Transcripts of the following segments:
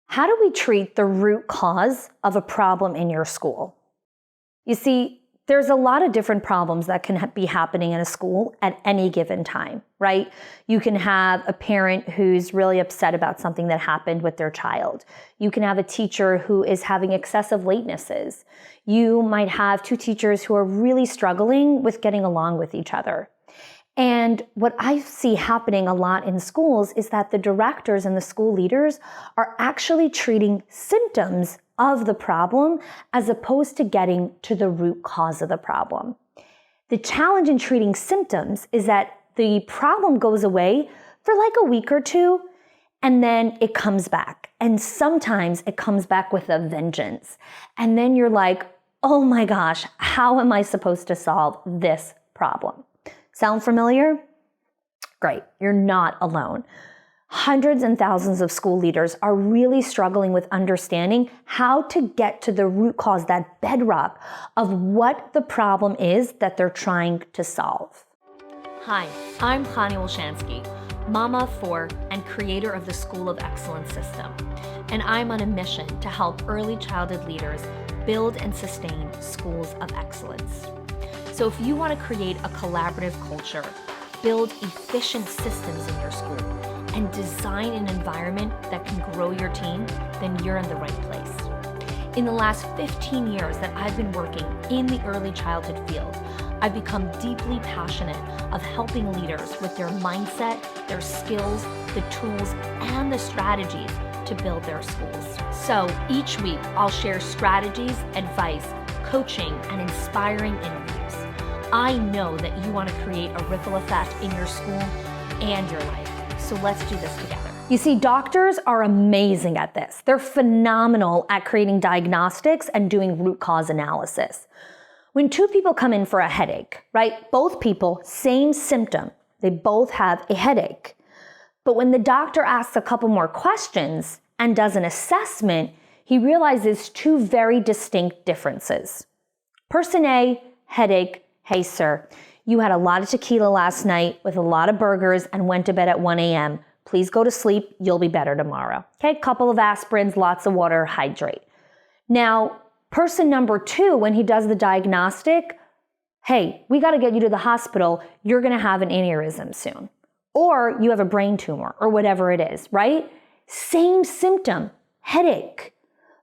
How do we treat the root cause of a problem in your school? You see, there's a lot of different problems that can be happening in a school at any given time, right? You can have a parent who's really upset about something that happened with their child. You can have a teacher who is having excessive latenesses. You might have two teachers who are really struggling with getting along with each other. And what I see happening a lot in schools is that the directors and the school leaders are actually treating symptoms of the problem as opposed to getting to the root cause of the problem. The challenge in treating symptoms is that the problem goes away for like a week or two, and then it comes back. And sometimes it comes back with a vengeance. And then you're like, oh my gosh, how am I supposed to solve this problem? Sound familiar? Great, you're not alone. Hundreds and thousands of school leaders are really struggling with understanding how to get to the root cause, that bedrock of what the problem is that they're trying to solve. Hi, I'm Tanya Shamsky, mama of four and creator of the School of Excellence system. And I'm on a mission to help early childhood leaders build and sustain schools of excellence. So if you want to create a collaborative culture, build efficient systems in your school, and design an environment that can grow your team, then you're in the right place. In the last 15 years that I've been working in the early childhood field, I've become deeply passionate of helping leaders with their mindset, their skills, the tools, and the strategies to build their schools. So each week, I'll share strategies, advice, coaching, and inspiring interviews. I know that you want to create a ripple effect in your school and your life. So let's do this together. You see, doctors are amazing at this. They're phenomenal at creating diagnostics and doing root cause analysis. When two people come in for a headache, right? Both people, same symptom. They both have a headache. But when the doctor asks a couple more questions and does an assessment, he realizes two very distinct differences. Person A, headache. Hey, sir, you had a lot of tequila last night with a lot of burgers and went to bed at 1 a.m. Please go to sleep. You'll be better tomorrow. Okay, couple of aspirins, lots of water, hydrate. Now, person number two, when he does the diagnostic, hey, we got to get you to the hospital. You're going to have an aneurysm soon. Or you have a brain tumor or whatever it is, right? Same symptom, headache.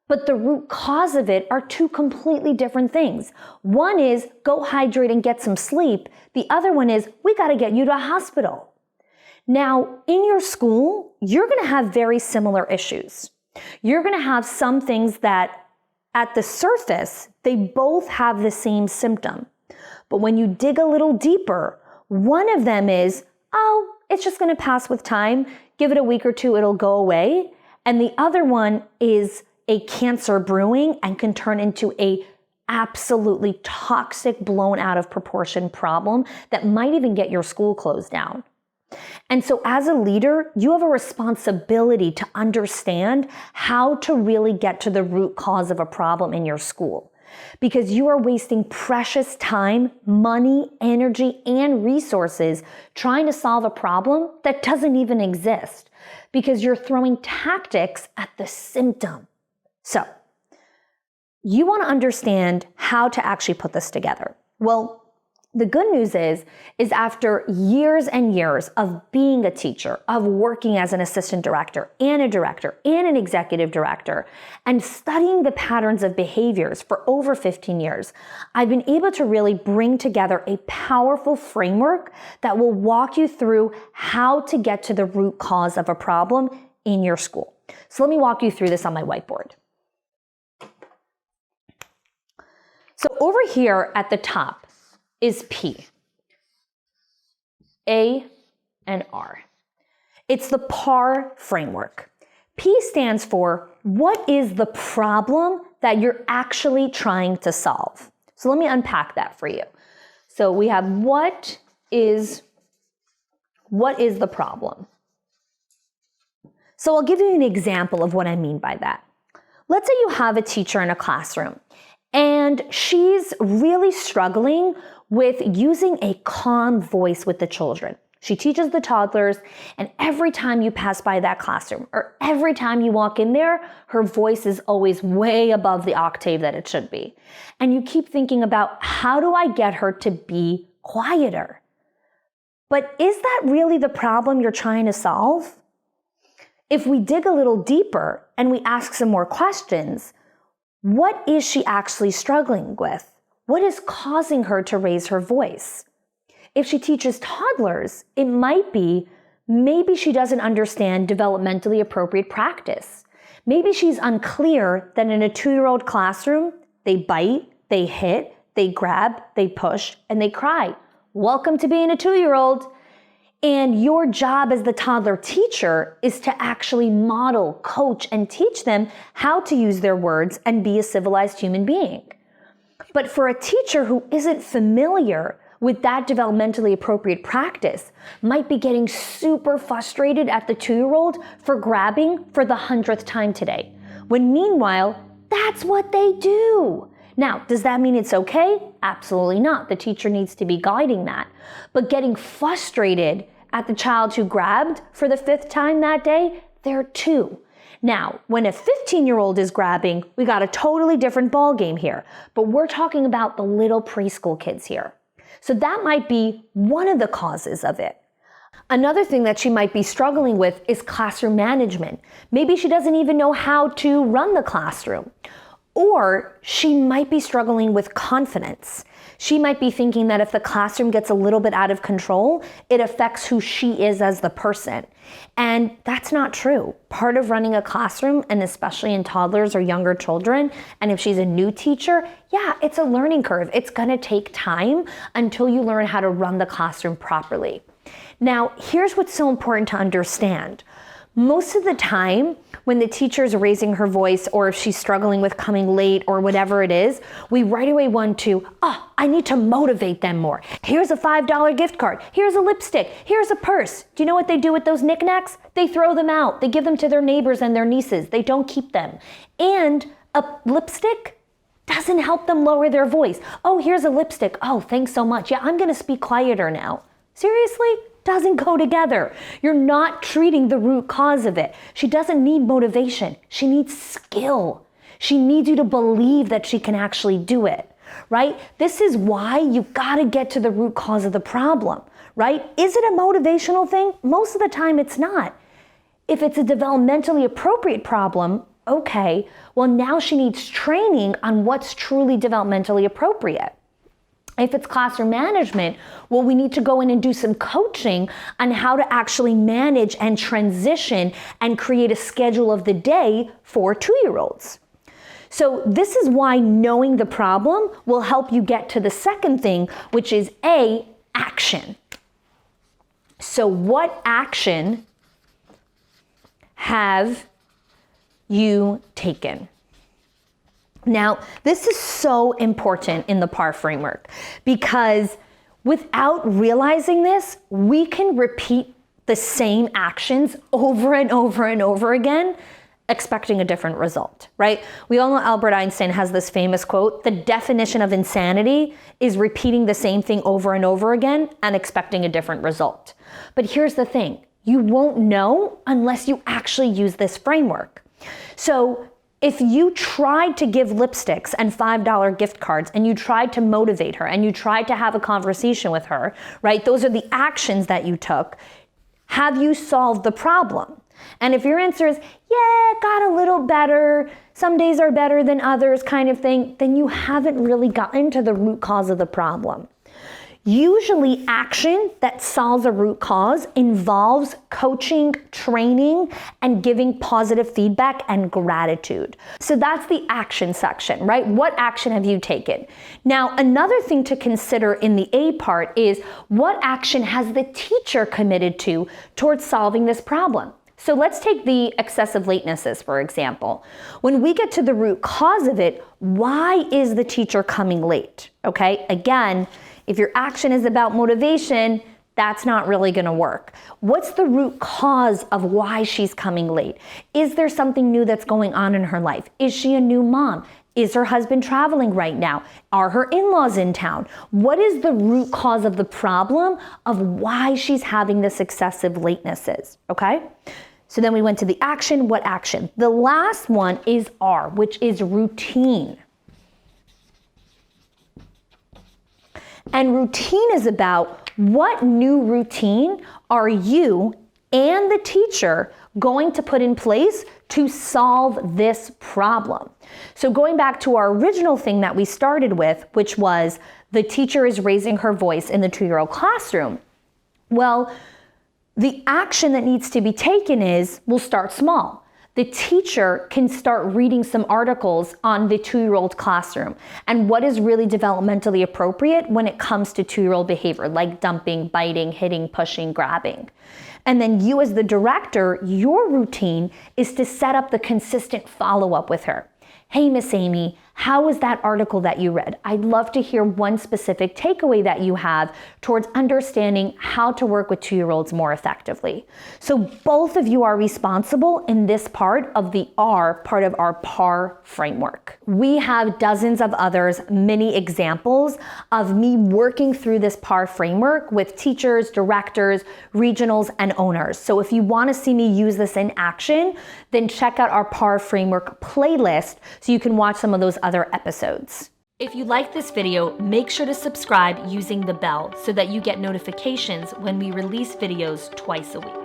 But the root cause of it are two completely different things. One is go hydrate and get some sleep. The other one is we got to get you to a hospital. Now, in your school, you're going to have very similar issues. You're going to have some things that at the surface, they both have the same symptom. But when you dig a little deeper, one of them is, oh, it's just going to pass with time. Give it a week or two, it'll go away. And the other one is a cancer brewing and can turn into a absolutely toxic, blown out of proportion problem that might even get your school closed down. And so as a leader, you have a responsibility to understand how to really get to the root cause of a problem in your school, because you are wasting precious time, money, energy, and resources trying to solve a problem that doesn't even exist, because you're throwing tactics at the symptom. So, you want to understand how to actually put this together. Well, the good news is after years and years of being a teacher, of working as an assistant director and an executive director, and studying the patterns of behaviors for over 15 years, I've been able to really bring together a powerful framework that will walk you through how to get to the root cause of a problem in your school. So let me walk you through this on my whiteboard. So over here at the top is P, A, and R. It's the PAR framework. P stands for what is the problem that you're actually trying to solve. So let me unpack that for you. So we have what is the problem? So I'll give you an example of what I mean by that. Let's say you have a teacher in a classroom and she's really struggling with using a calm voice with the children. She teaches the toddlers, and every time you pass by that classroom or every time you walk in there, her voice is always way above the octave that it should be. And you keep thinking about, how do I get her to be quieter? But is that really the problem you're trying to solve? If we dig a little deeper and we ask some more questions, what is she actually struggling with? What is causing her to raise her voice? If she teaches toddlers, it might be maybe she doesn't understand developmentally appropriate practice. Maybe she's unclear that in a 2-year-old classroom, they bite, they hit, they grab, they push, and they cry. Welcome to being a 2-year-old. And your job as the toddler teacher is to actually model, coach, and teach them how to use their words and be a civilized human being. But for a teacher who isn't familiar with that developmentally appropriate practice, might be getting super frustrated at the 2-year-old for grabbing for the 100th time today, when meanwhile, that's what they do. Now, does that mean it's okay? Absolutely not. The teacher needs to be guiding that. But getting frustrated at the child who grabbed for the 5th time that day, they're 2. Now, when a 15-year-old is grabbing, we got a totally different ballgame here. But we're talking about the little preschool kids here. So that might be one of the causes of it. Another thing that she might be struggling with is classroom management. Maybe she doesn't even know how to run the classroom. Or she might be struggling with confidence. She might be thinking that if the classroom gets a little bit out of control, it affects who she is as the person. And that's not true. Part of running a classroom, and especially in toddlers or younger children, and if she's a new teacher, yeah, it's a learning curve. It's gonna take time until you learn how to run the classroom properly. Now, here's what's so important to understand. Most of the time, when the teacher is raising her voice, or if she's struggling with coming late or whatever it is, we right away want to, I need to motivate them more. Here's a $5 gift card. Here's a lipstick. Here's a purse. Do you know what they do with those knickknacks? They throw them out. They give them to their neighbors and their nieces. They don't keep them. And a lipstick doesn't help them lower their voice. Oh, here's a lipstick. Oh, thanks so much. Yeah, I'm going to speak quieter now. Seriously? Doesn't go together. You're not treating the root cause of it. She doesn't need motivation. She needs skill. She needs you to believe that she can actually do it, right? This is why you gotta get to the root cause of the problem, right? Is it a motivational thing? Most of the time it's not. If it's a developmentally appropriate problem, okay, well now she needs training on what's truly developmentally appropriate. If it's classroom management, well, we need to go in and do some coaching on how to actually manage and transition and create a schedule of the day for 2-year-olds. So this is why knowing the problem will help you get to the second thing, which is action. So what action have you taken? Now, this is so important in the PAR framework because without realizing this, we can repeat the same actions over and over and over again, expecting a different result, right? We all know Albert Einstein has this famous quote, the definition of insanity is repeating the same thing over and over again and expecting a different result. But here's the thing, you won't know unless you actually use this framework. So if you tried to give lipsticks and $5 gift cards and you tried to motivate her and you tried to have a conversation with her, right? Those are the actions that you took. Have you solved the problem? And if your answer is, yeah, got a little better, some days are better than others kind of thing, then you haven't really gotten to the root cause of the problem. Usually action that solves a root cause involves coaching, training, and giving positive feedback and gratitude. So that's the action section, right? What action have you taken? Now, another thing to consider in the A part is what action has the teacher committed to towards solving this problem? So let's take the excessive latenesses, for example. When we get to the root cause of it, why is the teacher coming late? Okay, again, if your action is about motivation, That's not really going to work. What's the root cause of why she's coming late? Is there something new that's going on in her life? Is she a new mom? Is her husband traveling right now? Are her in-laws in town? What is the root cause of the problem of why she's having this excessive latenesses, okay? So then we went to the action. What action? The last one is R, which is routine. And routine is about what new routine are you and the teacher going to put in place to solve this problem. So going back to our original thing that we started with, which was the teacher is raising her voice in the 2-year-old classroom. Well, the action that needs to be taken is, we'll start small. The teacher can start reading some articles on the 2-year-old classroom and what is really developmentally appropriate when it comes to 2-year-old behavior, like dumping, biting, hitting, pushing, grabbing. And then you as the director, your routine is to set up the consistent follow-up with her. Hey, Miss Amy, how was that article that you read? I'd love to hear one specific takeaway that you have towards understanding how to work with 2-year-olds more effectively. So both of you are responsible in this part of the R, part of our PAR framework. We have dozens of others, many examples of me working through this PAR framework with teachers, directors, regionals, and owners. So if you want to see me use this in action, then check out our PAR framework playlist so you can watch some of those other episodes. If you like this video, make sure to subscribe using the bell so that you get notifications when we release videos twice a week.